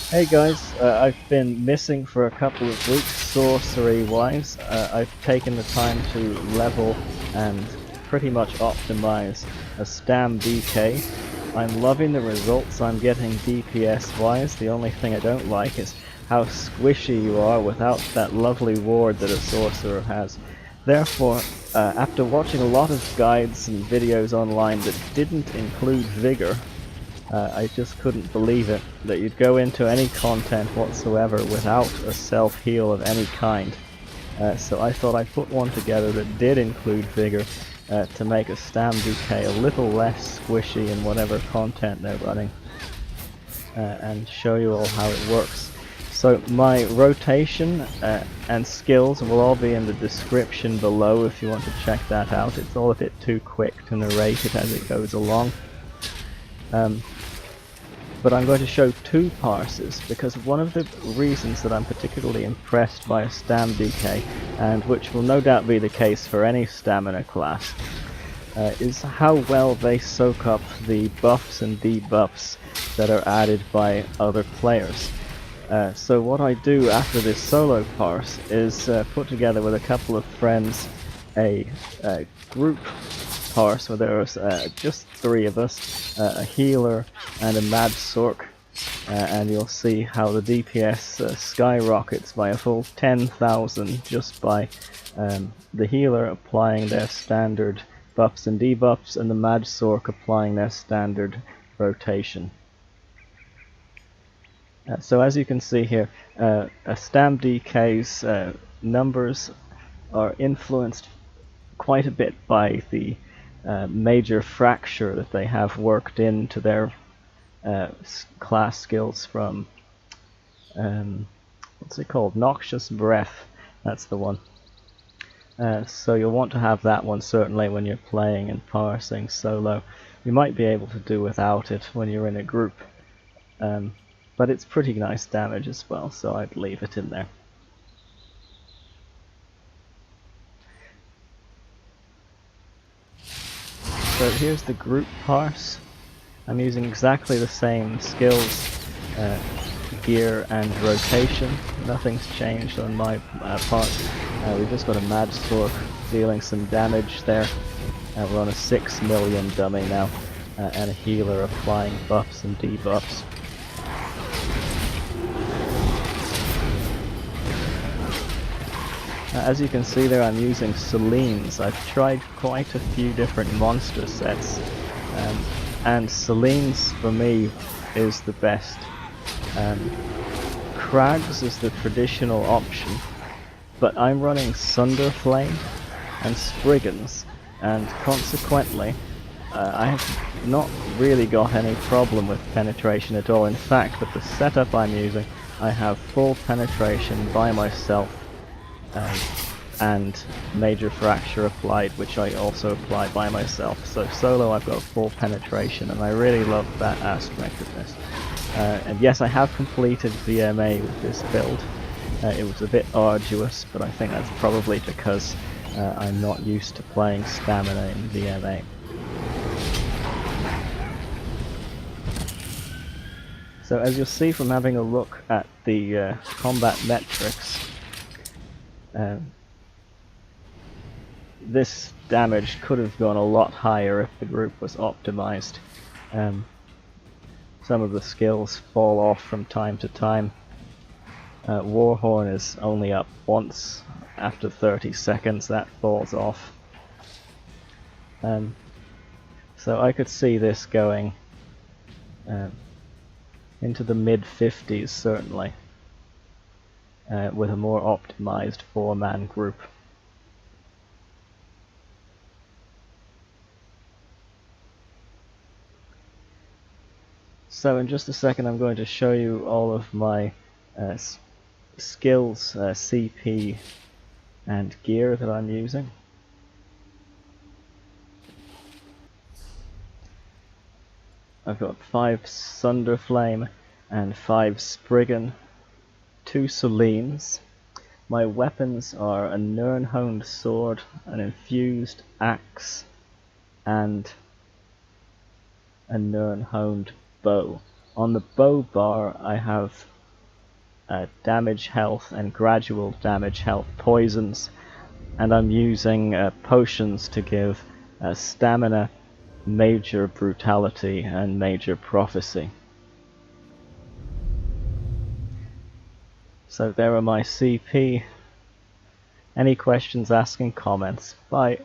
Hey guys, I've been missing for a couple of weeks sorcery-wise. I've taken the time to level and pretty much optimize a Stam DK. I'm loving the results I'm getting DPS-wise. The only thing I don't like is how squishy you are without that lovely ward that a sorcerer has. Therefore, after watching a lot of guides and videos online that didn't include Vigour, I just couldn't believe it, that you'd go into any content whatsoever without a self-heal of any kind. So I thought I'd put one together that did include Vigour to make a Stam DK a little less squishy in whatever content they're running, and show you all how it works. So my rotation and skills will all be in the description below if you want to check that out. It's all a bit too quick to narrate it as it goes along. But I'm going to show two parses, because one of the reasons that I'm particularly impressed by a Stam DK, and which will no doubt be the case for any stamina class, is how well they soak up the buffs and debuffs that are added by other players. So what I do after this solo parse is put together with a couple of friends a group parse where there's just three of us, a healer and a mad sork, and you'll see how the DPS skyrockets by a full 10,000 just by the healer applying their standard buffs and debuffs and the mad sork applying their standard rotation. So as you can see here, a Stam DK's numbers are influenced quite a bit by the major fracture that they have worked into their class skills from, what's it called? Noxious Breath, that's the one. So you'll want to have that one certainly when you're playing and parsing solo. You might be able to do without it when you're in a group, but it's pretty nice damage as well, so I'd leave it in there. So here's the group parse. I'm using exactly the same skills, gear and rotation. Nothing's changed on my part. We've just got a mad sork dealing some damage there. We're on a 6 million dummy now, and a healer applying buffs and debuffs. As you can see there, I'm using Selenies. I've tried quite a few different monster sets, and Selenies for me is the best. Crags is the traditional option, but I'm running Sunderflame and Spriggans, and consequently I have not really got any problem with penetration at all. In fact, with the setup I'm using, I have full penetration by myself, and major fracture applied, which I also apply by myself. So solo I've got full penetration, and I really love that aspect of this. And yes, I have completed VMA with this build. It was a bit arduous, but I think that's probably because I'm not used to playing stamina in VMA. So as you'll see from having a look at the combat metrics, this damage could have gone a lot higher if the group was optimized. Some of the skills fall off from time to time. Warhorn is only up once after 30 seconds, that falls off. So I could see this going into the mid-50s certainly, with a more optimized 4-man group. So in just a second I'm going to show you all of my skills, CP and gear that I'm using. I've got 5 Sunderflame and 5 Spriggan, 2 Selenies. My weapons are a Nirnhound sword, an infused axe, and a Nirnhound bow. On the bow bar I have damage health and gradual damage health poisons, and I'm using potions to give stamina, major brutality, and major prophecy. So there are my CP. Any questions, ask in comments. Bye.